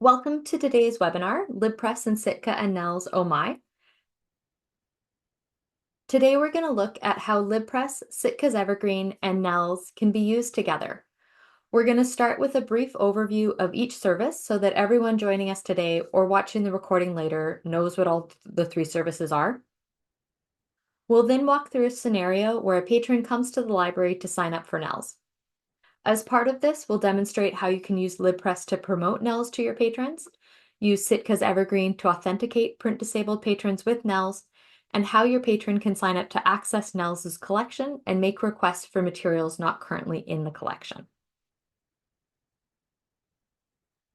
Welcome to today's webinar, LibPress and Sitka and NNELS Oh My. Today we're going to look at how LibPress, Sitka's Evergreen, and NNELS can be used together. We're going to start with a brief overview of each service so that everyone joining us today or watching the recording later knows what all the three services are. We'll then walk through a scenario where a patron comes to the library to sign up for NNELS. As part of this, we'll demonstrate how you can use LibPress to promote NNELS to your patrons, use Sitka's Evergreen to authenticate print-disabled patrons with NNELS, and how your patron can sign up to access NNELS' collection and make requests for materials not currently in the collection.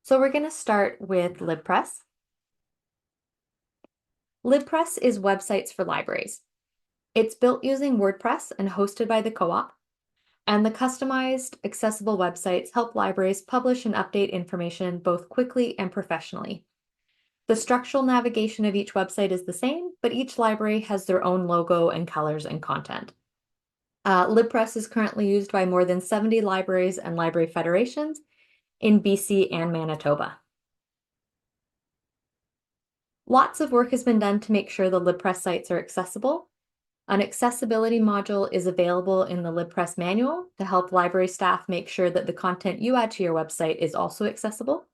So we're going to start with LibPress. LibPress is websites for libraries. It's built using WordPress and hosted by the co-op. And the customized, accessible websites help libraries publish and update information both quickly and professionally. The structural navigation of each website is the same, but each library has their own logo and colors and content. LibPress is currently used by more than 70 libraries and library federations in BC and Manitoba. Lots of work has been done to make sure the LibPress sites are accessible. An accessibility module is available in the LibPress manual to help library staff make sure that the content you add to your website is also accessible.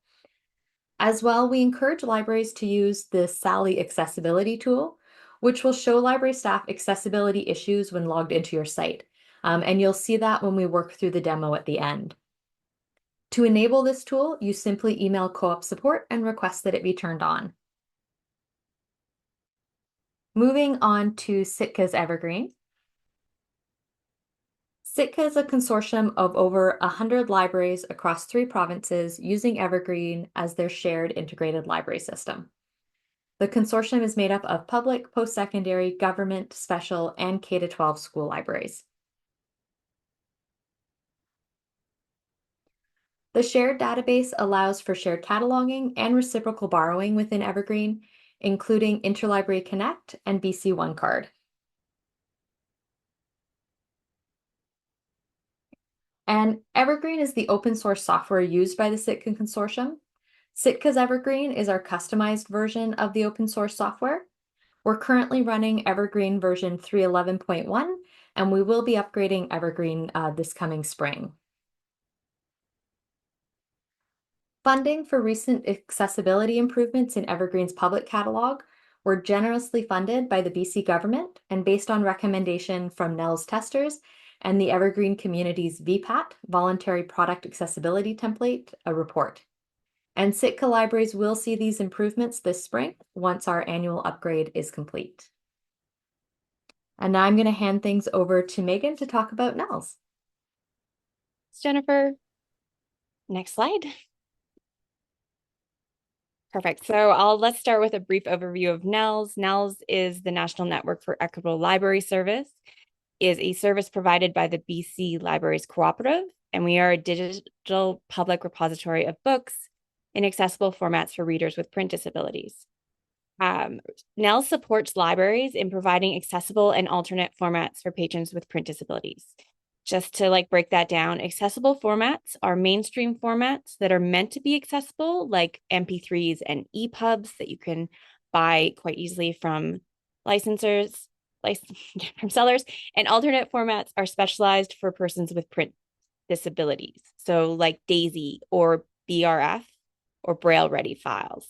As well, we encourage libraries to use the Sally accessibility tool, which will show library staff accessibility issues when logged into your site. And you'll see that when we work through the demo at the end. To enable this tool, you simply email co-op support and request that it be turned on. Moving on to Sitka's Evergreen. Sitka is a consortium of over 100 libraries across 3 provinces using Evergreen as their shared integrated library system. The consortium is made up of public, post-secondary, government, special, and K-12 school libraries. The shared database allows for shared cataloging and reciprocal borrowing within Evergreen, including Interlibrary Connect and BC One Card. And Evergreen is the open source software used by the Sitka Consortium. Sitka's Evergreen is our customized version of the open source software. We're currently running Evergreen version 3.11.1, and we will be upgrading Evergreen this coming spring. Funding for recent accessibility improvements in Evergreen's public catalog were generously funded by the BC government and based on recommendation from NNELS testers and the Evergreen community's VPAT, Voluntary Product Accessibility Template, a report. And Sitka libraries will see these improvements this spring once our annual upgrade is complete. And now I'm going to hand things over to Megan to talk about NNELS. Thanks, Jennifer. Next slide. Perfect. So let's start with a brief overview of NNELS. NNELS is the National Network for Equitable Library Service, is a service provided by the BC Libraries Cooperative, and we are a digital public repository of books in accessible formats for readers with print disabilities. NNELS supports libraries in providing accessible and alternate formats for patrons with print disabilities. Just to break that down, accessible formats are mainstream formats that are meant to be accessible, like MP3s and EPUBs that you can buy quite easily from from sellers, and alternate formats are specialized for persons with print disabilities. So like DAISY or BRF or Braille Ready files.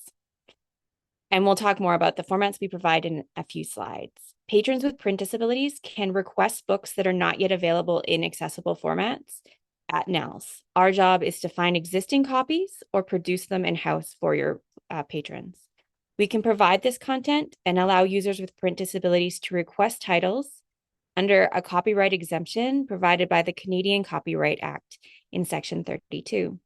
And we'll talk more about the formats we provide in a few slides. Patrons with print disabilities can request books that are not yet available in accessible formats at NNELS. Our job is to find existing copies or produce them in-house for your patrons. We can provide this content and allow users with print disabilities to request titles under a copyright exemption provided by the Canadian Copyright Act in Section 32.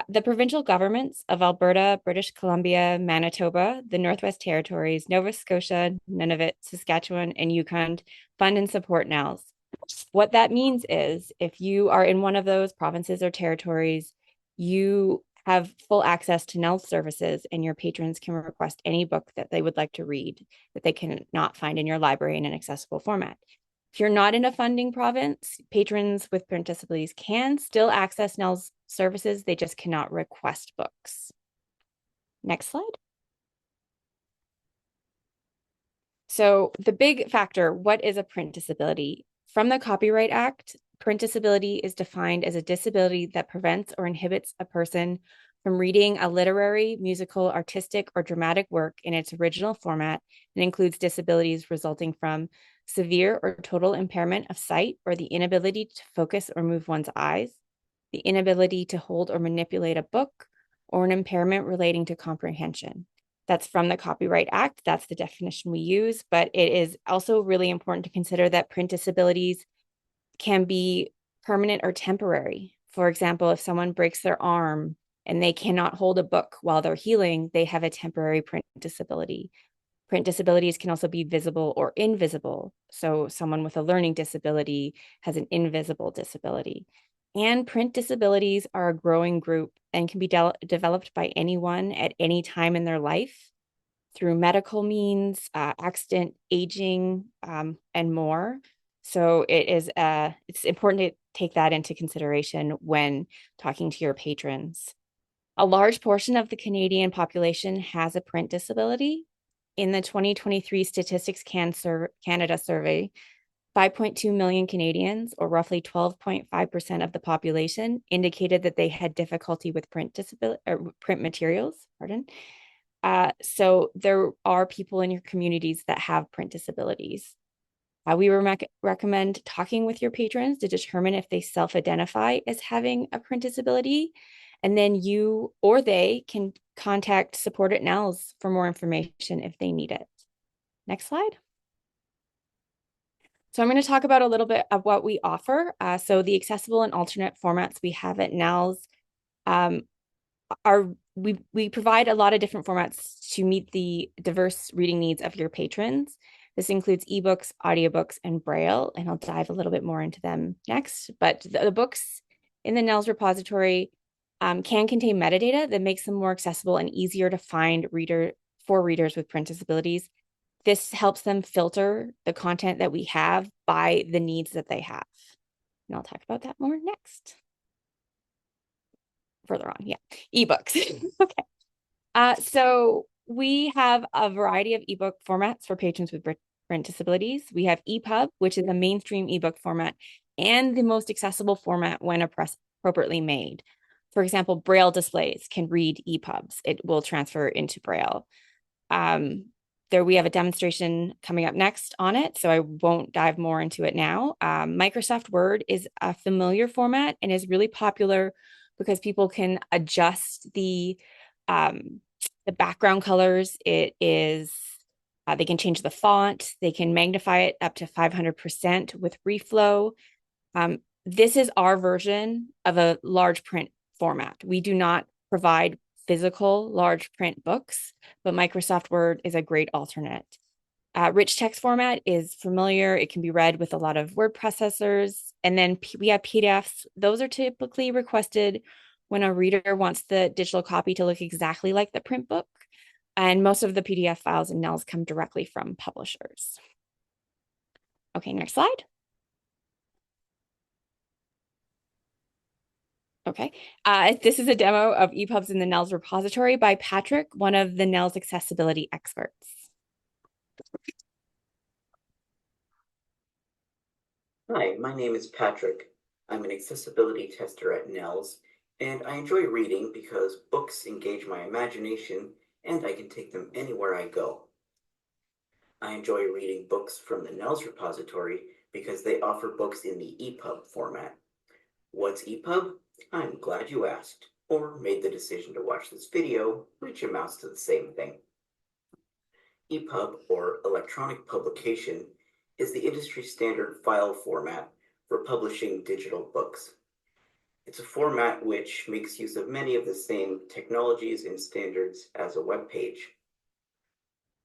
The provincial governments of Alberta, British Columbia, Manitoba, the Northwest Territories, Nova Scotia, Nunavut, Saskatchewan, and Yukon fund and support NNELS. What that means is if you are in one of those provinces or territories, you have full access to NNELS services, and your patrons can request any book that they would like to read that they cannot find in your library in an accessible format. If you're not in a funding province, patrons with print disabilities can still access NNELS services. They just cannot request books. Next slide. So the big factor, what is a print disability? From the Copyright Act, print disability is defined as a disability that prevents or inhibits a person from reading a literary, musical, artistic, or dramatic work in its original format and includes disabilities resulting from severe or total impairment of sight or the inability to focus or move one's eyes, the inability to hold or manipulate a book, or an impairment relating to comprehension. That's from the Copyright Act. That's the definition we use, but it is also really important to consider that print disabilities can be permanent or temporary. For example, if someone breaks their arm and they cannot hold a book while they're healing, they have a temporary print disability. Print disabilities can also be visible or invisible. So someone with a learning disability has an invisible disability. And print disabilities are a growing group and can be developed by anyone at any time in their life through medical means, accident, aging, and more. So it's important to take that into consideration when talking to your patrons. A large portion of the Canadian population has a print disability. In the 2023 Statistics Canada survey, 5.2 million Canadians, or roughly 12.5% of the population, indicated that they had difficulty with print materials. So there are people in your communities that have print disabilities. We recommend talking with your patrons to determine if they self-identify as having a print disability, and then you or they can contact support at NNELS for more information if they need it. Next slide. So I'm going to talk about a little bit of what we offer. So the accessible and alternate formats we have at NNELS we provide a lot of different formats to meet the diverse reading needs of your patrons. This includes ebooks, audiobooks, and Braille, and I'll dive a little bit more into them next. But the books in the NNELS repository can contain metadata that makes them more accessible and easier to find for readers with print disabilities. This helps them filter the content that we have by the needs that they have. And I'll talk about that more next. Further on, yeah, ebooks. Okay. So we have a variety of ebook formats for patrons with print disabilities. We have EPUB, which is a mainstream ebook format and the most accessible format when appropriately made. For example, Braille displays can read EPUBs. It will transfer into Braille. There we have a demonstration coming up next on it, so I won't dive more into it now. Microsoft Word is a familiar format and is really popular because people can adjust the background colors. It is, they can change the font. They can magnify it up to 500% with reflow. This is our version of a large print format. We do not provide physical large print books, but Microsoft Word is a great alternate. Rich text format is familiar. It can be read with a lot of word processors. And then we have PDFs. Those are typically requested when a reader wants the digital copy to look exactly like the print book. And most of the PDF files in NNELS come directly from publishers. Okay, next slide. Okay, this is a demo of EPUBs in the NNELS repository by Patrick, one of the NNELS accessibility experts. Hi, my name is Patrick. I'm an accessibility tester at NNELS, and I enjoy reading because books engage my imagination and I can take them anywhere I go. I enjoy reading books from the NNELS repository because they offer books in the EPUB format. What's EPUB? I'm glad you asked, or made the decision to watch this video, which amounts to the same thing. EPUB, or electronic publication, is the industry standard file format for publishing digital books. It's a format which makes use of many of the same technologies and standards as a web page.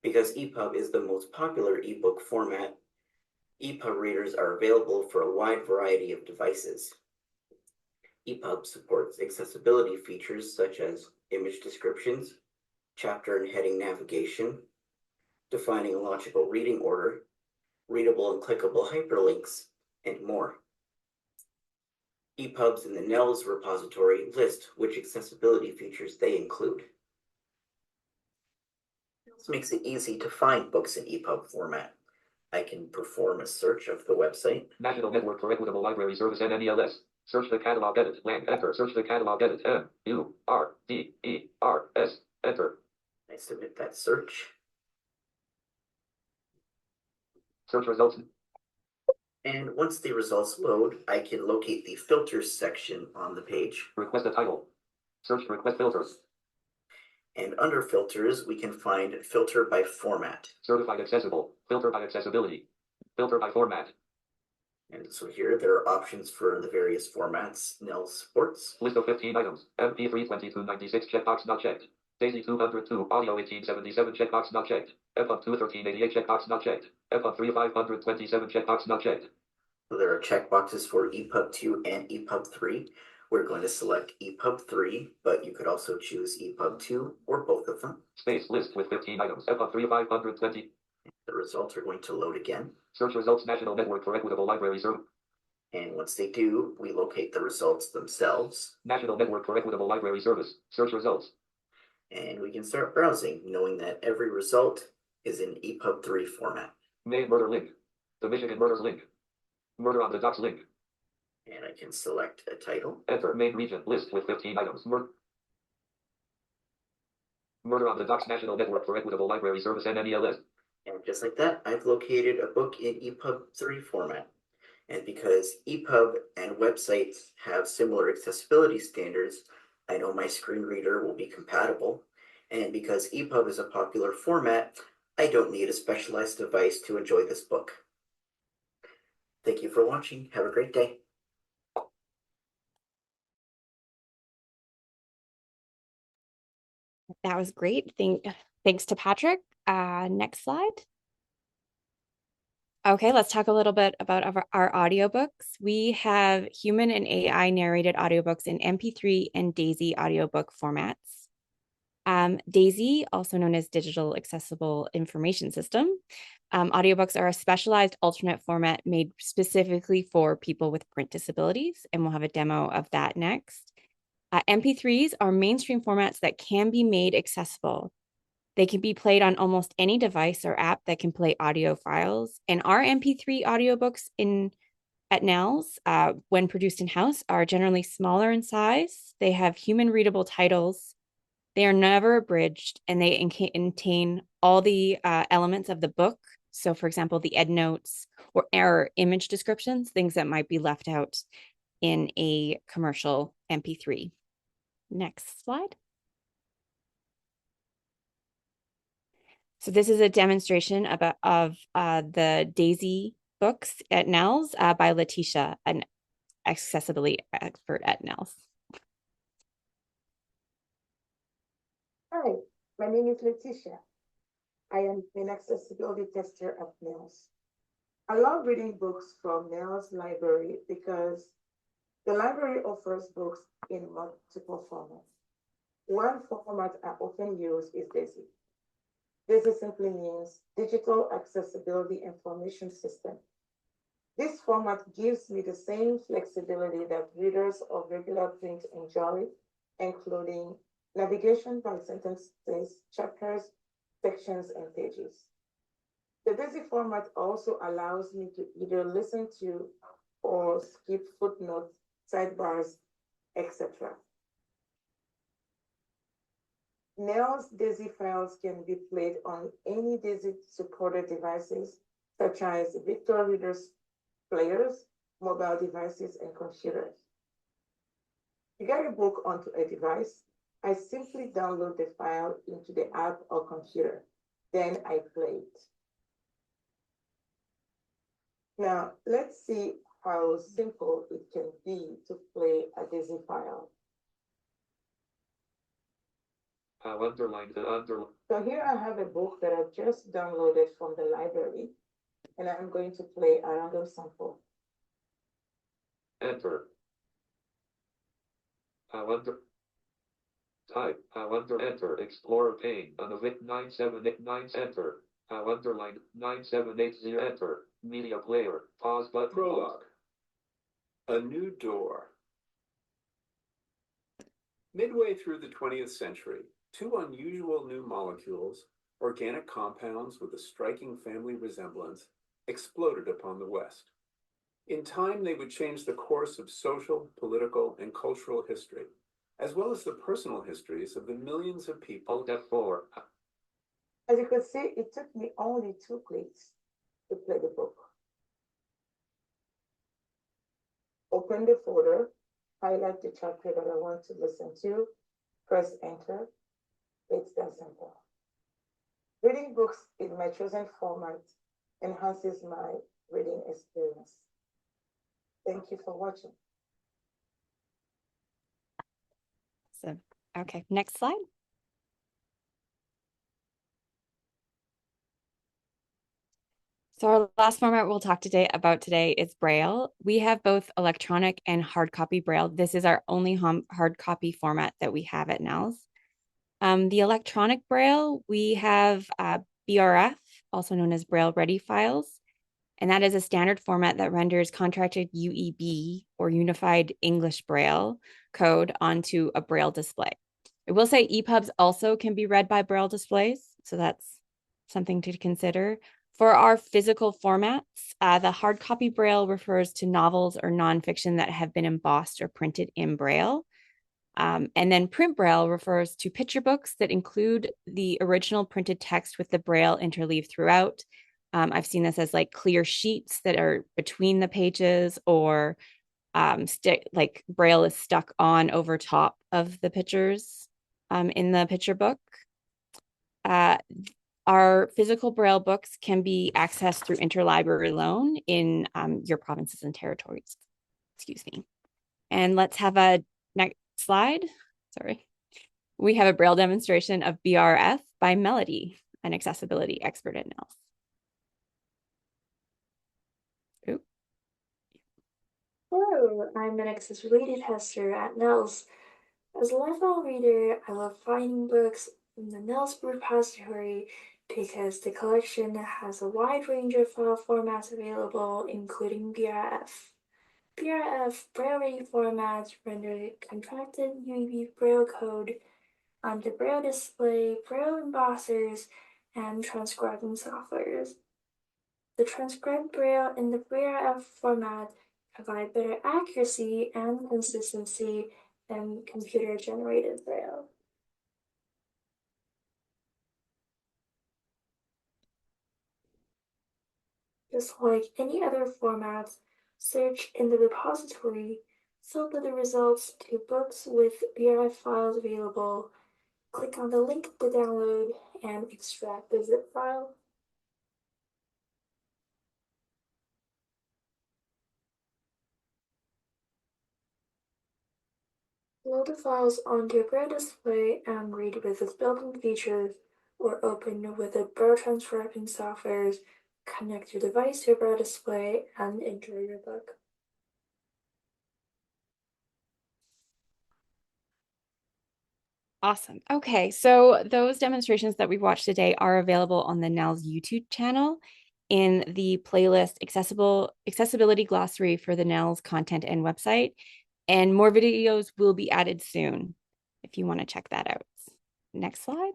Because EPUB is the most popular ebook format, EPUB readers are available for a wide variety of devices. EPUB supports accessibility features such as image descriptions, chapter and heading navigation, defining a logical reading order, readable and clickable hyperlinks, and more. EPUBs in the NNELS repository list which accessibility features they include. This makes it easy to find books in EPUB format. I can perform a search of the website. National Network for Equitable Library Service NNELS. Search the catalog edit. Lang enter. Search the catalog edit. MURDERS. Enter. I submit that search. Search results. And once the results load, I can locate the filters section on the page. Request a title. Search request filters. And under filters, we can find filter by format. Certified accessible. Filter by accessibility. Filter by format. And so here there are options for the various formats. NNELS supports. List of 15 items. MP3 2296 checkbox not checked. Daisy 202 audio 1877 checkbox not checked. EPUB 2 1388 checkbox not checked. EPUB 3 527 checkbox not checked. So there are checkboxes for EPUB 2 and EPUB 3. We're going to select EPUB 3, but you could also choose EPUB 2 or both of them. Space list with 15 items. EPUB 3 520. The results are going to load again. Search results National Network for Equitable Library Service. And once they do, we locate the results themselves. National Network for Equitable Library Service. Search results. And we can start browsing, knowing that every result is in EPUB 3 format. Main murder link. The Michigan murders link. Murder on the docks link. And I can select a title. Enter main region list with 15 items. Murder on the Docks National Network for Equitable Library Service NNELS. And just like that, I've located a book in EPUB 3 format. And because EPUB and websites have similar accessibility standards, I know my screen reader will be compatible. And because EPUB is a popular format, I don't need a specialized device to enjoy this book. Thank you for watching. Have a great day. That was great. Thanks to Patrick. Next slide. Okay, let's talk a little bit about our audiobooks. We have human and AI narrated audiobooks in MP3 and Daisy audiobook formats. Daisy, also known as Digital Accessible Information System. Audiobooks are a specialized alternate format made specifically for people with print disabilities, and we'll have a demo of that next. MP3s are mainstream formats that can be made accessible. They can be played on almost any device or app that can play audio files. And our MP3 audiobooks at NNELS, when produced in-house, are generally smaller in size. They have human-readable titles. They are never abridged, and they contain all the elements of the book. So, for example, the endnotes or image descriptions, things that might be left out in a commercial MP3. Next slide. So this is a demonstration of the Daisy books at NNELS by Letitia, an accessibility expert at NNELS. Hi, my name is Letitia. I am an accessibility tester at NNELS. I love reading books from NNELS library because the library offers books in multiple formats. One format I often use is Daisy. Daisy simply means Digital Accessibility Information System. This format gives me the same flexibility that readers of regular print enjoy, including navigation by sentences, chapters, sections, and pages. The Daisy format also allows me to either listen to or skip footnotes, sidebars, etc. NNELS Daisy files can be played on any Daisy supported devices, such as Victor readers, players, mobile devices, and computers. To get a book onto a device, I simply download the file into the app or computer. Then I play it. Now, let's see how simple it can be to play a Daisy file. So here I have a book that I just downloaded from the library, and I'm going to play a random sample. Enter. Type. Enter. Explorer pane. Unavit 9789. Enter. Underline 9780. Enter. Media player. Pause button. Prologue. A new door. Midway through the 20th century, two unusual new molecules, organic compounds with a striking family resemblance exploded upon the West. In time, they would change the course of social, political, and cultural history, as well as the personal histories of the millions of people. Alt F4. As you can see, it took me only 2 clicks to play the book. Open the folder, highlight the chapter that I want to listen to, press enter. It's that simple. Reading books in my chosen format enhances my reading experience. Thank you for watching. So, okay, next slide. So our last format we'll talk about today is Braille. We have both electronic and hard copy Braille. This is our only hard copy format that we have at NNELS. The electronic Braille, we have BRF, also known as Braille Ready files. And that is a standard format that renders contracted UEB or Unified English Braille code onto a Braille display. I will say EPUBs also can be read by Braille displays, so that's something to consider. For our physical formats, the hard copy Braille refers to novels or nonfiction that have been embossed or printed in Braille. And then print Braille refers to picture books that include the original printed text with the Braille interleaved throughout. I've seen this as like clear sheets that are between the pages, or like Braille is stuck on over top of the pictures in the picture book. Our physical Braille books can be accessed through interlibrary loan in your provinces and territories. Excuse me. And let's have a next slide. Sorry. We have a Braille demonstration of BRF by Melody, an accessibility expert at NNELS. Hello, I'm an accessibility tester at NNELS. As a lifelong reader, I love finding books in the NNELS repository because the collection has a wide range of file formats available, including BRF. BRF Braille Ready formats render contracted UEB Braille code onto Braille display, Braille embossers, and transcribing softwares. The transcribed Braille in the BRF format provide better accuracy and consistency than computer-generated Braille. Just like any other formats, search in the repository, filter the results to books with BRF files available, click on the link to download, and extract the zip file. Load the files onto your Braille display and read with its built-in features, or open with the Braille transcribing softwares, connect your device to your Braille display, and enjoy your book. Awesome. Okay, so those demonstrations that we watched today are available on the NNELS YouTube channel in the playlist Accessibility Glossary for the NNELS content and website. And more videos will be added soon if you want to check that out. Next slide.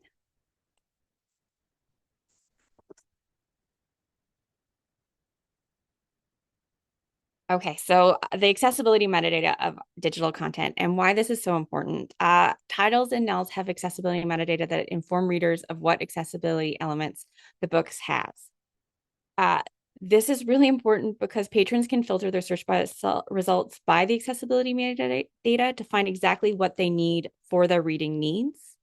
Okay, so the accessibility metadata of digital content and why this is so important. Titles and NNELS have accessibility metadata that inform readers of what accessibility elements the books has. This is really important because patrons can filter their search results by the accessibility metadata to find exactly what they need for their reading needs.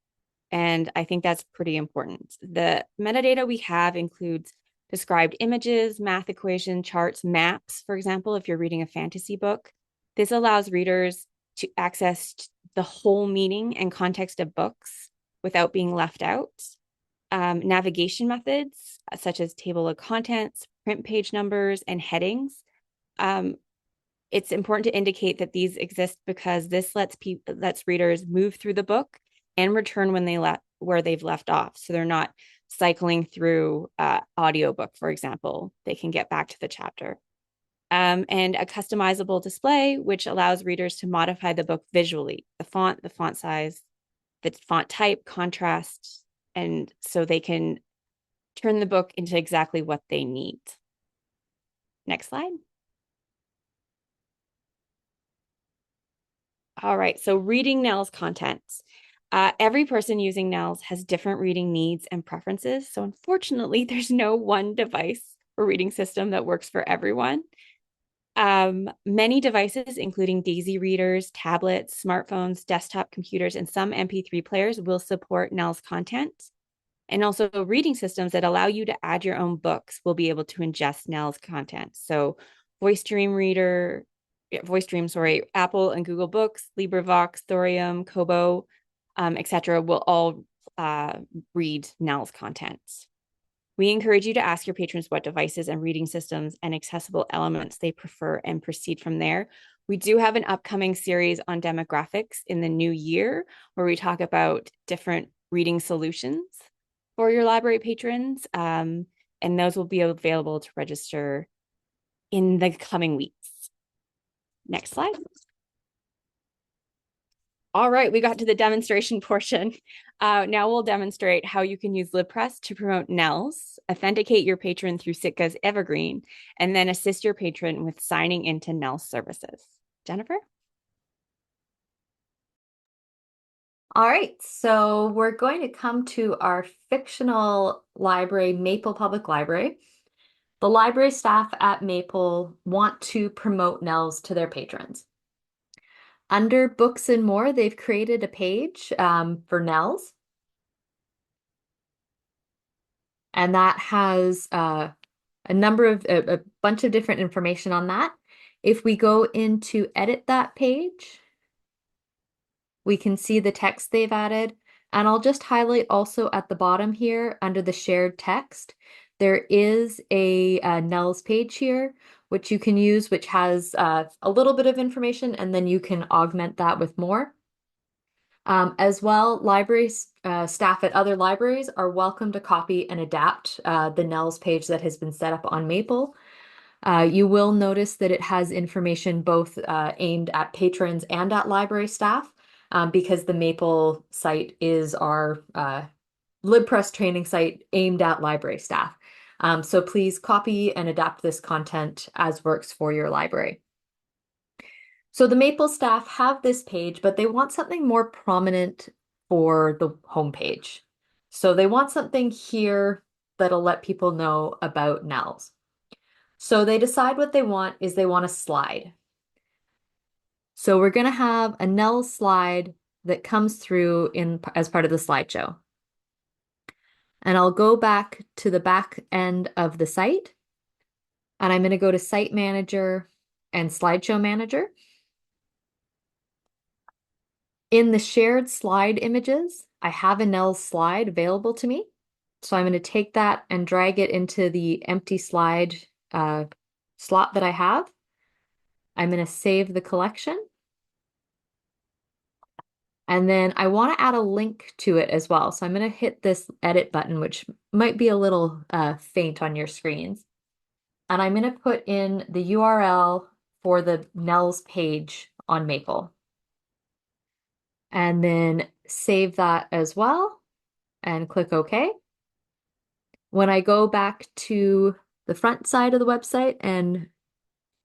And I think that's pretty important. The metadata we have includes described images, math equation, charts, maps, for example, if you're reading a fantasy book. This allows readers to access the whole meaning and context of books without being left out. Navigation methods, such as table of contents, print page numbers, and headings. It's important to indicate that these exist because this lets readers move through the book and return when where they've left off. So they're not cycling through audiobook, for example. They can get back to the chapter. And a customizable display, which allows readers to modify the book visually, the font size, the font type, contrast, and so they can turn the book into exactly what they need. Next slide. All right, so reading NNELS contents. Every person using NNELS has different reading needs and preferences. So unfortunately, there's no one device or reading system that works for everyone. Many devices, including Daisy readers, tablets, smartphones, desktop computers, and some MP3 players will support NNELS content. And also reading systems that allow you to add your own books will be able to ingest NNELS content. So VoiceStream, Apple and Google Books, LibriVox, Thorium, Kobo, etc. will all read NNELS content. We encourage you to ask your patrons what devices and reading systems and accessible elements they prefer and proceed from there. We do have an upcoming series on demographics in the new year where we talk about different reading solutions for your library patrons, and those will be available to register in the coming weeks. Next slide. All right, we got to the demonstration portion. Now we'll demonstrate how you can use LibPress to promote NNELS, authenticate your patron through Sitka's Evergreen, and then assist your patron with signing into NNELS services. Jennifer? All right, so we're going to come to our fictional library, Maple Public Library. The library staff at Maple want to promote NNELS to their patrons. Under Books and More, they've created a page for NNELS. And that has a bunch of different information on that. If we go into edit that page, we can see the text they've added. And I'll just highlight also at the bottom here under the shared text, there is a NNELS page here, which you can use, which has a little bit of information, and then you can augment that with more. As well, library staff at other libraries are welcome to copy and adapt the NNELS page that has been set up on Maple. You will notice that it has information both aimed at patrons and at library staff, because the Maple site is our LibPress training site aimed at library staff. So please copy and adapt this content as works for your library. So the Maple staff have this page, but they want something more prominent for the homepage. So they want something here that'll let people know about NNELS. So they decide what they want is they want a slide. So we're going to have a NNELS slide that comes through as part of the slideshow. And I'll go back to the back end of the site, and I'm going to go to Site Manager and Slideshow Manager. In the shared slide images, I have a NNELS slide available to me. So I'm going to take that and drag it into the empty slide slot that I have. I'm going to save the collection. And then I want to add a link to it as well. So I'm going to hit this edit button, which might be a little faint on your screens. And I'm going to put in the URL for the NNELS page on Maple. And then save that as well and click OK. When I go back to the front side of the website and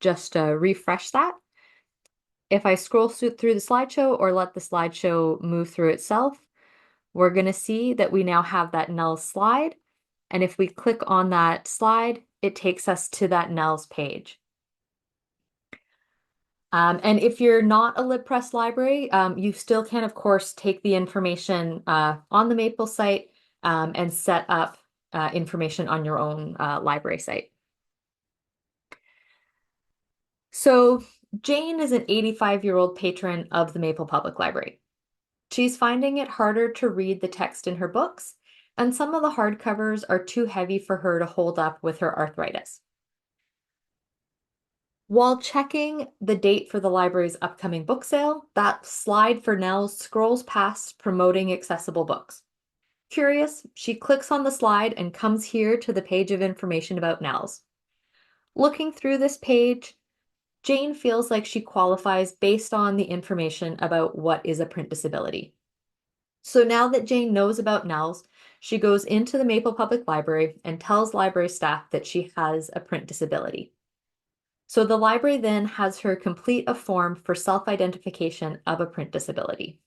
just refresh that, if I scroll through the slideshow or let the slideshow move through itself, we're going to see that we now have that NNELS slide. And if we click on that slide, it takes us to that NNELS page. And if you're not a LibPress library, you still can, of course, take the information on the Maple site and set up information on your own library site. So Jane is an 85-year-old patron of the Maple Public Library. She's finding it harder to read the text in her books, and some of the hardcovers are too heavy for her to hold up with her arthritis. While checking the date for the library's upcoming book sale, that slide for NNELS scrolls past promoting accessible books. Curious, she clicks on the slide and comes here to the page of information about NNELS. Looking through this page, Jane feels like she qualifies based on the information about what is a print disability. So now that Jane knows about NNELS, she goes into the Maple Public Library and tells library staff that she has a print disability. So the library then has her complete a form for self-identification of a print disability.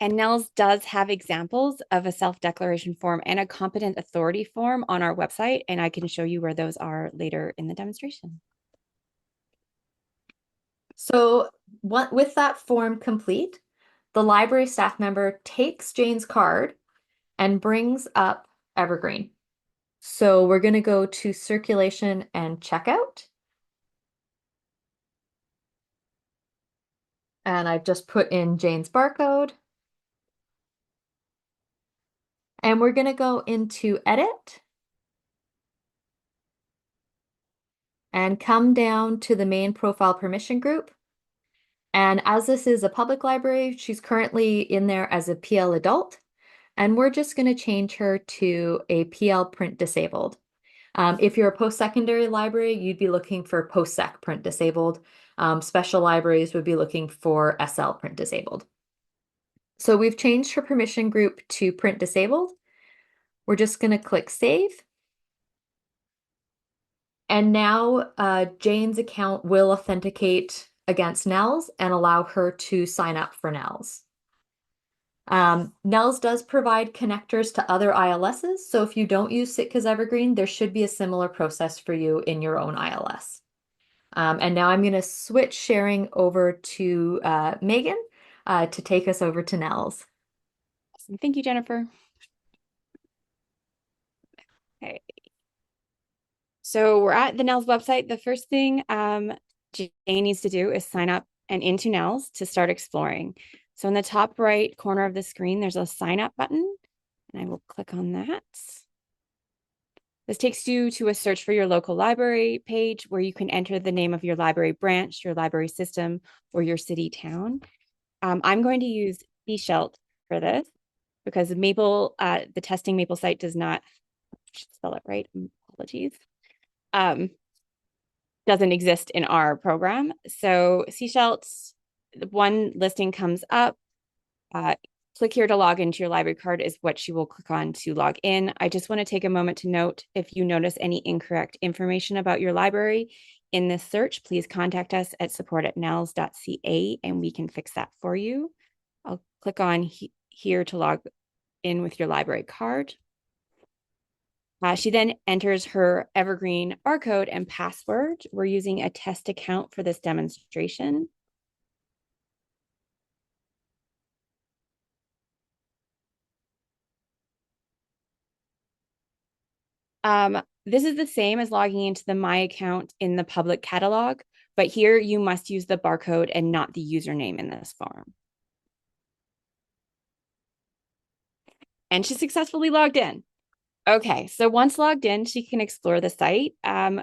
And NNELS does have examples of a self-declaration form and a competent authority form on our website, and I can show you where those are later in the demonstration. So with that form complete, the library staff member takes Jane's card and brings up Evergreen. So we're going to go to circulation and checkout. And I've just put in Jane's barcode. And we're going to go into edit and come down to the main profile permission group. And as this is a public library, she's currently in there as a PL adult. And we're just going to change her to a PL print disabled. If you're a post-secondary library, you'd be looking for post-sec print disabled. Special libraries would be looking for SL print disabled. So we've changed her permission group to print disabled. We're just going to click save. And now Jane's account will authenticate against NNELS and allow her to sign up for NNELS. NNELS does provide connectors to other ILSs, so if you don't use Sitka's Evergreen, there should be a similar process for you in your own ILS. And now I'm going to switch sharing over to Megan to take us over to NNELS. Awesome. Thank you, Jennifer. Okay. So we're at the NNELS website. The first thing Jane needs to do is sign up and into NNELS to start exploring. So in the top right corner of the screen, there's a sign up button, and I will click on that. This takes you to a search for your local library page where you can enter the name of your library branch, your library system, or your city town. I'm going to use CSHELT for this because Maple, the testing Maple site does not, I should spell it right, apologies, doesn't exist in our program. So CSHELT, one listing comes up. Click here to log into your library card is what you will click on to log in. I just want to take a moment to note, if you notice any incorrect information about your library in this search, please contact us at support@nels.ca and we can fix that for you. I'll click on here to log in with your library card. She then enters her Evergreen barcode and password. We're using a test account for this demonstration. This is the same as logging into the My account in the public catalog, but here you must use the barcode and not the username in this form. And she successfully logged in. Okay, so once logged in, she can explore the site.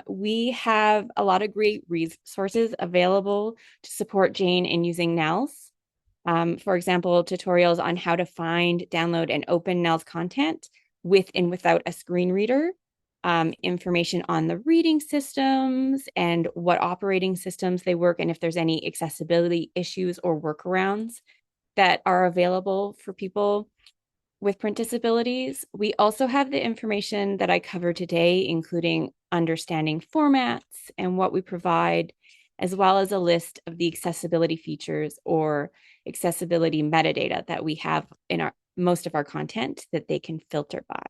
We have a lot of great resources available to support Jane in using NNELS. For example, tutorials on how to find, download, and open NNELS content with and without a screen reader, information on the reading systems and what operating systems they work, and if there's any accessibility issues or workarounds that are available for people with print disabilities. We also have the information that I covered today, including understanding formats and what we provide, as well as a list of the accessibility features or accessibility metadata that we have in most of our content that they can filter by.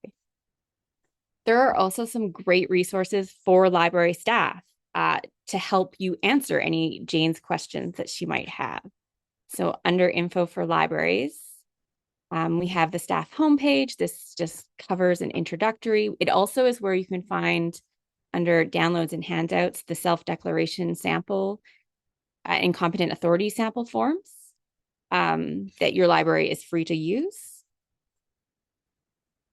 There are also some great resources for library staff to help you answer any Jane's questions that she might have. So under info for libraries, we have the staff homepage. This just covers an introductory. It also is where you can find, under downloads and handouts, the self-declaration sample and competent authority sample forms that your library is free to use.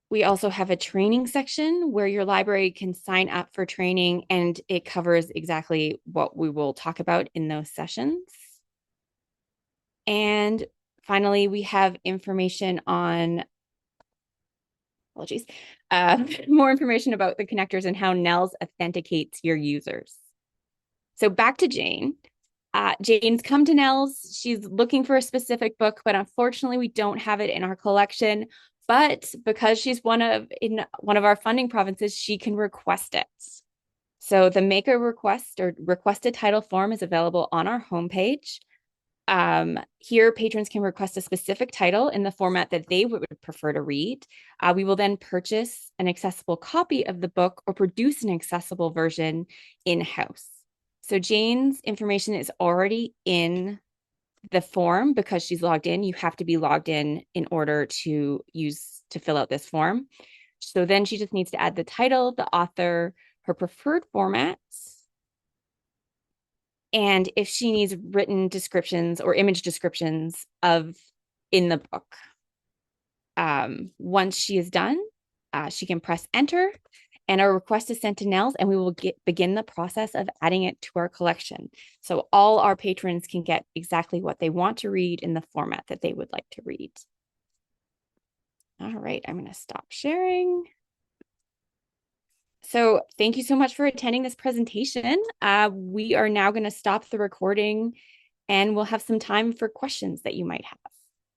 We also have a training section where your library can sign up for training, and it covers exactly what we will talk about in those sessions. And finally, we have information on, apologies, more information about the connectors and how NNELS authenticates your users. So back to Jane. Jane's come to NNELS. She's looking for a specific book, but unfortunately we don't have it in our collection. But because she's in one of our funding provinces, she can request it. So the make a request or requested title form is available on our homepage. Here, patrons can request a specific title in the format that they would prefer to read. We will then purchase an accessible copy of the book or produce an accessible version in-house. So Jane's information is already in the form because she's logged in. You have to be logged in order to fill out this form. So then she just needs to add the title, the author, her preferred formats, and if she needs written descriptions or image descriptions in the book. Once she is done, she can press enter and our request is sent to NNELS and we will begin the process of adding it to our collection. So all our patrons can get exactly what they want to read in the format that they would like to read. All right, I'm going to stop sharing. So thank you so much for attending this presentation. We are now going to stop the recording and we'll have some time for questions that you might have.